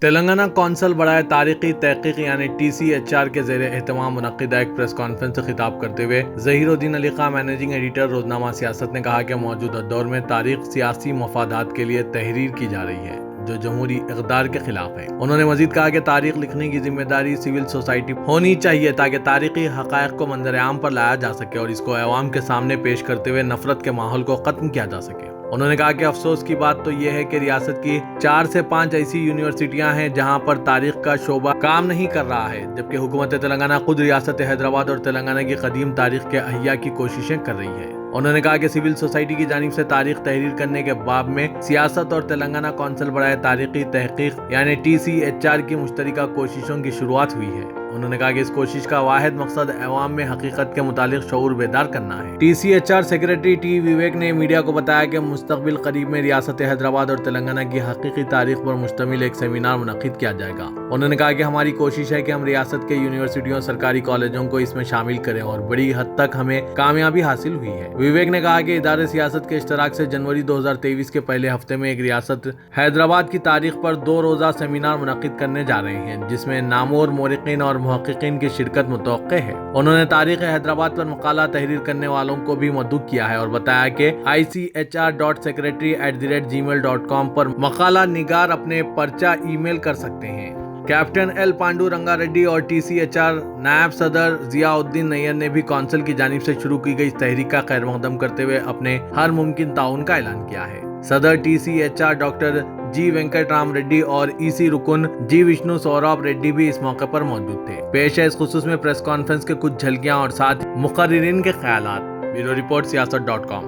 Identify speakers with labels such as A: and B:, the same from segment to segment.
A: Telangana council बराए तारीखी तहकीक यानी TCHR के ज़ेरे एहतमाम मुनक्किदा एक प्रेस कॉन्फ्रेंस से खिताब करते हुए ज़हीरुद्दीन अली खां मैनेजिंग एडिटर रोजनामा सियासत ने कहा कि मौजूदा दौर में तारीख सियासी मफादात के लिए तहरीर की जा रही है जो जमहूरी इक़्तिदार के खिलाफ है। उन्होंने मजीद कहा कि तारीख लिखने की जिम्मेदारी सिविल सोसाइटी होनी चाहिए ताकि तारीखी हक़ाइक़ को मंजर आम पर लाया जा सके और इसको अवाम के सामने पेश करते हुए नफरत के माहौल को खत्म किया जा सके। उन्होंने कहा कि अफसोस की बात तो यह है कि रियासत की 4 से 5 ऐसी यूनिवर्सिटियां हैं जहां पर तारीख का शोबा काम नहीं कर रहा है, जबकि हुकूमत तेलंगाना खुद रियासत हैदराबाद और तेलंगाना की कदीम तारीख के अहिया की कोशिशें कर रही है। उन्होंने कहा कि सिविल सोसाइटी की जानिब से तारीख तहरीर करने के बाब में सियासत और तेलंगाना कौंसल बराए तारीखी तहकीक यानी TCHR की मुश्तरका कोशिशों की शुरुआत हुई है। उन्होंने कहा कि इस कोशिश का वाहिद मकसद अवाम में हकीकत के मुतालिक शऊर बेदार करना है। TCHR सेक्रेटरी T विवेक ने मीडिया को बताया कि मुस्तकबिल करीब में रियासत हैदराबाद और तेलंगाना की हकीकी तारीख पर मुश्तमिल एक सेमिनार मुनक्किद किया जाएगा। उन्होंने कहा कि हमारी कोशिश है कि हम रियासत के यूनिवर्सिटियों सरकारी कॉलेजों को इसमें शामिल करें और बड़ी हद तक हमें कामयाबी हासिल हुई है। विवेक ने कहा कि इदारे सियासत के इश्तराक से जनवरी 2023 के पहले हफ्ते में एक रियासत हैदराबाद की तारीख पर 2 रोज़ा सेमिनार मुनक्किद करने जा रहे हैं जिसमें नामोर मोरिकीन और मुहक्किकीन की शिरकत मुतवक्के है। उन्होंने तारीख हैदराबाद पर मकाला तहरीर करने वालों को भी मदऊ किया है और बताया कि ICHR.secretary@gmail.com पर मकाला निगार अपने पर्चा ईमेल कर सकते हैं। कैप्टन एल पांडुरंगा रेड्डी और TCHR नायब सदर जियाउद्दीन नैयर ने भी कौंसिल की जानिब से शुरू की गई तहरीक का खैर मकदम करते हुए अपने हर मुमकिन ताउन का ऐलान किया है। सदर TCHR doctor G Venkataram Reddy और EC रुकन G विष्णु सौरभ रेड्डी भी इस मौके पर मौजूद थे। पेश है इस खुसूस में प्रेस कॉन्फ्रेंस के कुछ झलकियां और साथ मुकर्रिरीन के ख्यालात। Bureau report siyaasat.com।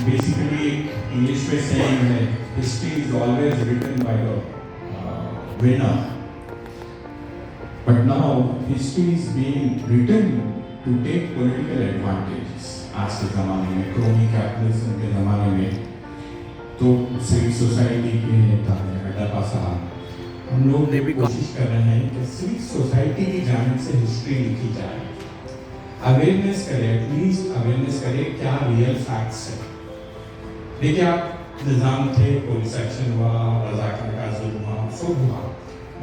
B: Basically, English में saying है, history is always written by the winner. But now history is being written to take political advantages. आज के ज़माने में क्रोनी कैपिटलिज्म के ज़माने में तो सिविल सोसाइटी के अड्डा साहब हम लोग भी कोशिश कर रहे हैं कि सिविल सोसाइटी की जानिब से हिस्ट्री लिखी जाए, अवेयरनेस करें, एटलीस्ट अवेयरनेस करें क्या रियल फैक्ट्स है। देखिए आप निज़ाम थे, पुलिस एक्शन हुआ, रज़ाकार का जुल्म हुआ, सब हुआ,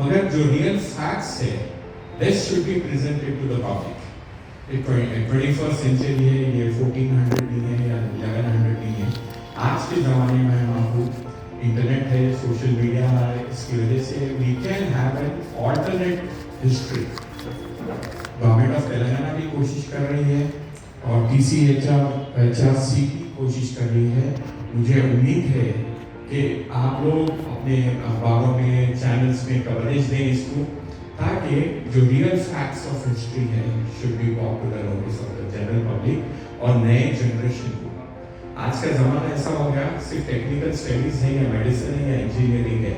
B: मगर जो रियल फैक्ट्स है this should be presented to the public. 21st century है, ये 1400 नहीं है या 1100 नहीं है। आज के ज़माने में हम आपको इंटरनेट है, सोशल मीडिया है, इसकी वजह से we can have an alternate history. Government of Telangana भी कोशिश कर रही है और TCHR की कोशिश कर रही है। मुझे उम्मीद है कि आप लोग अपने अखबारों में, चैनल्स में कवरेज दें इसको, ताकि जो रियल फैक्ट्स ऑफ हिस्ट्री है should be brought to the notice of the general public और नए जनरेशन को। आज का ज़माना ऐसा हो गया, सिर्फ टेक्निकल स्टडीज़ है या मेडिसिन है या इंजीनियरिंग है।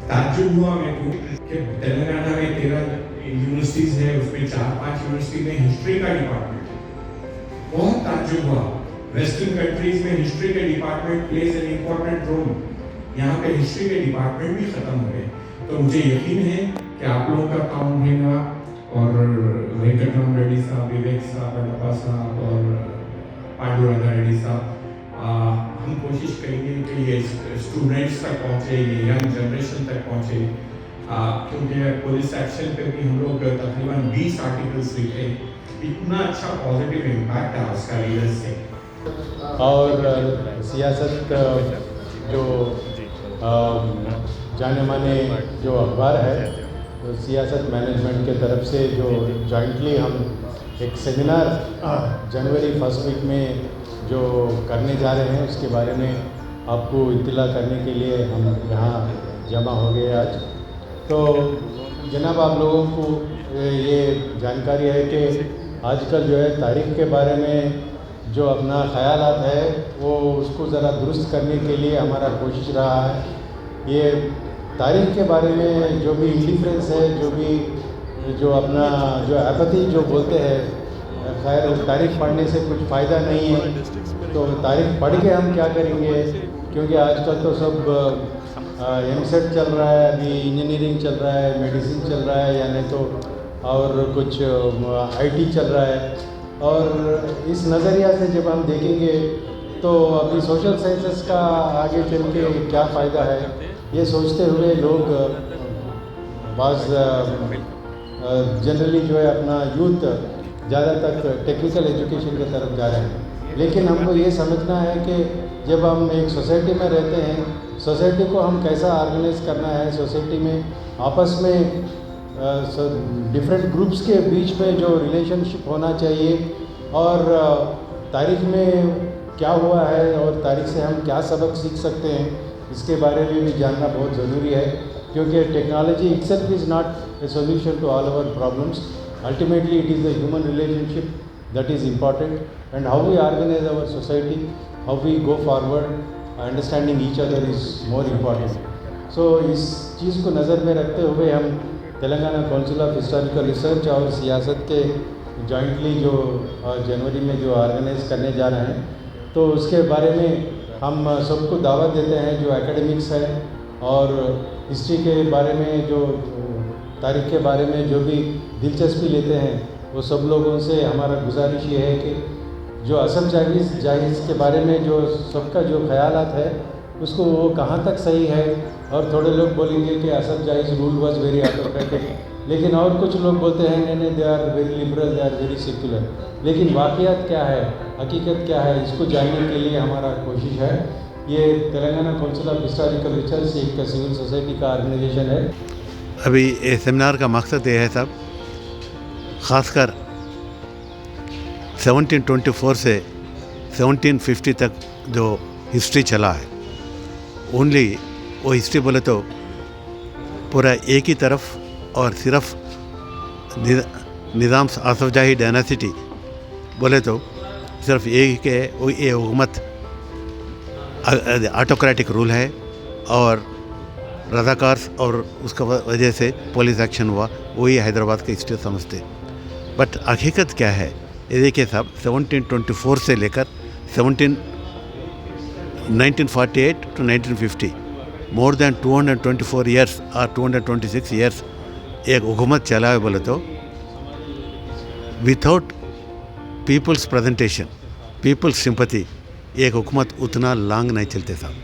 B: ताज्जुब हुआ मेरे को कि तेलंगाना में 13 यूनिवर्सिटीज़ है, उसमें 4-5 यूनिवर्सिटी में हिस्ट्री का डिपार्टमेंट है। बहुत ताज्जुब हुआ। वेस्टर्न कंट्रीज में हिस्ट्री के department plays an important role, यहाँ पे हिस्ट्री के डिपार्टमेंट भी खत्म हो गए। तो मुझे यकीन है कि आप लोगों का काम रहेगा और वेंकटराम रेड्डी साहब, विवेक साहब, अड्डा साहब और पांडुरंगा रेड्डी साहब, हम कोशिश करेंगे कि ये स्टूडेंट्स तक पहुँचे, ये यंग जनरेशन तक पहुँचे, क्योंकि पुलिस एक्शन पे भी हम लोग तकरीबन 20 आर्टिकल्स लिखे, इतना अच्छा पॉजिटिव इम्पैक्ट है उसका लीडर्स से।
C: और सियासत जो जाने माने जो अखबार है, तो सियासत मैनेजमेंट के तरफ से जो जॉइंटली हम एक सेमिनार जनवरी 1st वीक में जो करने जा रहे हैं उसके बारे में आपको इत्तला करने के लिए हम यहाँ जमा हो गए आज। तो जनाब आप लोगों को ये जानकारी है कि आजकल जो है तारीख़ के बारे में जो अपना ख़यालात है वो उसको ज़रा दुरुस्त करने के लिए हमारा कोशिश रहा है। ये तारीख़ के बारे में जो भी इंडिफरेंस है, जो अपना जो एपैथी जो बोलते हैं, खैर तारीख़ पढ़ने से कुछ फ़ायदा नहीं है। तो तारीख़ पढ़ के हम क्या करेंगे, क्योंकि आजकल तो सब MSET चल रहा है, अभी इंजीनियरिंग चल रहा है, मेडिसिन चल रहा है, या नहीं तो और कुछ IT चल रहा है। और इस नज़रिया से जब हम देखेंगे तो अभी सोशल साइंसेस का आगे चल के क्या फ़ायदा है, ये सोचते हुए लोग बाज़ जनरली जो है अपना यूथ ज़्यादा तक टेक्निकल एजुकेशन की तरफ जा रहे हैं। लेकिन हमको ये समझना है कि जब हम एक सोसाइटी में रहते हैं, सोसाइटी को हम कैसा ऑर्गेनाइज करना है, सोसाइटी में आपस में डिफरेंट ग्रुप्स के बीच में जो रिलेशनशिप होना चाहिए और तारीख में क्या हुआ है और तारीख से हम क्या सबक सीख सकते हैं, इसके बारे में भी जानना बहुत ज़रूरी है, क्योंकि technology itself is not a solution to all our problems. Ultimately it is the human relationship that is important and how we organize our society, how we go forward, understanding each other is more important. So इस चीज़ को नज़र में रखते हुए हम Telangana council of historical research और सियासत के जॉइंटली जो जनवरी में जो ऑर्गेनाइज करने जा रहे हैं, तो उसके बारे में हम सबको दावत देते हैं जो एकेडमिक्स है और हिस्ट्री के बारे में, जो तारीख के बारे में जो भी दिलचस्पी लेते हैं, वो सब लोगों से हमारा गुजारिश ये है कि जो असफ जाहिज़ के बारे में जो सबका जो ख्यालात है उसको वो कहाँ तक सही है, और थोड़े लोग बोलेंगे कि Asaf Jah's rule was very autocratic, लेकिन और कुछ लोग बोलते हैं नहीं they are very liberal, they are very secular. लेकिन वाक़ियत क्या है, हकीकत क्या है, इसको जानने के लिए हमारा कोशिश है. ये Telangana council of historical research एक सिविल सोसाइटी का ऑर्गेनाइजेशन है.
D: अभी ये सेमिनार का मकसद ये है साहब, ख़ासकर 1724 से 1750 तक जो हिस्ट्री चला है, ओनली वो हिस्ट्री बोले तो पूरा एक ही तरफ और सिर्फ निज़ाम आसफ जाही डायनासिटी बोले तो सिर्फ एक है, वो ये हुकूमत ऑटोक्रेटिक रूल है और रज़ाकार और उसका वजह से पुलिस एक्शन हुआ, वही हैदराबाद का हिस्ट्री समझते. बट हकीकत क्या है ये देखिए साहब, 1724 से लेकर 1948 to 1950 मोर देन 224 ईयर्स और 226 ईयर्स एक हुकूमत चला है बोले तो without people's presentation, people's sympathy, एक हुकूमत उतना लॉन्ग नहीं चलते साहब.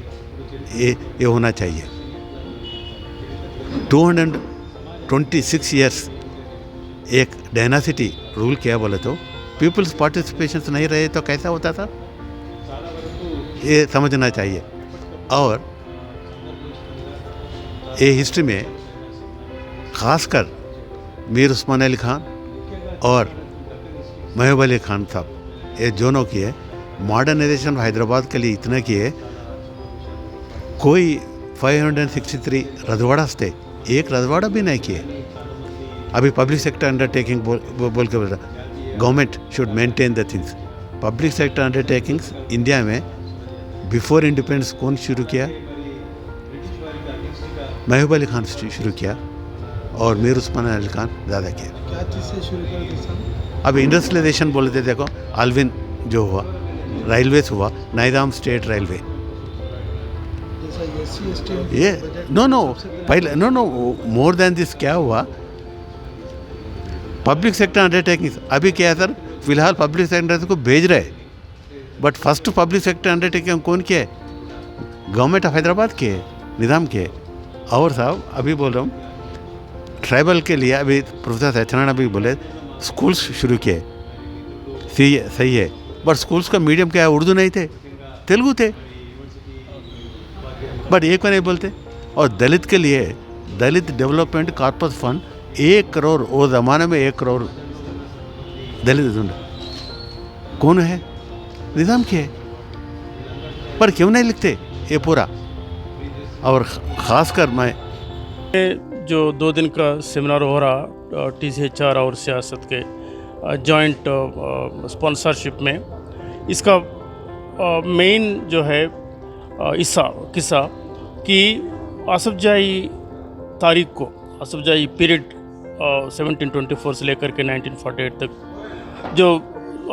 D: ये होना चाहिए. 226 ईयर्स एक डायनासिटी रूल किया बोले तो पीपल्स पार्टिसिपेशन नहीं रहे तो कैसा होता था, ये समझना चाहिए. और ये हिस्ट्री में ख़ासकर मीर उस्मान अली खान और महबूब अली खान साहब, ये दोनों किए मॉडर्नाइजेशन हैदराबाद के लिए इतना किए. कोई 563 रजवाड़ा थे, एक रजवाड़ा भी नहीं किए. अभी पब्लिक सेक्टर अंडरटेकिंग बोल के बोला government should maintain the things. Public sector undertakings India में बिफोर इंडिपेंडेंस कौन शुरू किया? महबूब अली खान शुरू किया और मीर उस्मान अली खान ज़्यादा किया.
E: क्या चीज़ से शुरू कर दिया?
D: अब इंडस्ट्रियलाइजेशन बोले थे, देखो आलविन जो हुआ, रेलवेज हुआ, नाइदाम स्टेट रेलवे, ये नो पहले नो मोर देन दिस क्या हुआ, पब्लिक सेक्टर अंडरटेकिंग. अभी क्या है सर, फिलहाल पब्लिक सेक्टर को भेज रहे, but first public sector undertaking कौन किया है? गवर्नमेंट ऑफ हैदराबाद के निज़ाम के. और साहब अभी बोल रहा हूँ ट्राइबल के लिए, अभी प्रोफेसर सत्यनारायण अभी बोले स्कूल्स शुरू किए, सही है, बट स्कूल्स का मीडियम क्या है? उर्दू नहीं थे, तेलुगु थे, बट एक को नहीं बोलते. और दलित के लिए दलित डेवलपमेंट कॉर्पस फंड 1 करोड़, वो ज़माने में 1 करोड़ दलित ढूंढ कौन है? निज़ाम के है, पर क्यों नहीं लिखते ये पूरा. और ख़ासकर मैं
F: जो 2 दिन का सेमिनार हो रहा TCHR और सियासत के जॉइंट स्पॉन्सरशिप में, इसका मेन जो है किस्सा कि आसफ जाही तारीख को, आसफ जाही पीरियड 1724 से लेकर के 1948 तक जो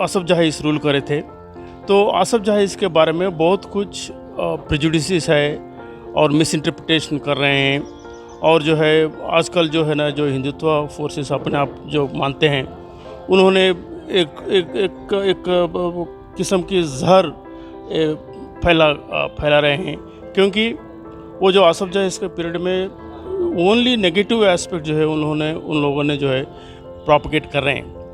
F: आसफ जाही रूल करे थे, तो आसफ जाही के बारे में बहुत कुछ प्रेजुडिसेस है और मिस इंटरप्रिटेशन कर रहे हैं. और जो है आजकल जो है ना, जो हिंदुत्व फोर्सेस अपने आप जो मानते हैं, उन्होंने एक किस्म की जहर फैला रहे हैं. क्योंकि वो जो आसफ जाह इसके पीरियड में ओनली नेगेटिव एस्पेक्ट जो है उन लोगों ने जो है प्रोपगेट कर रहे हैं।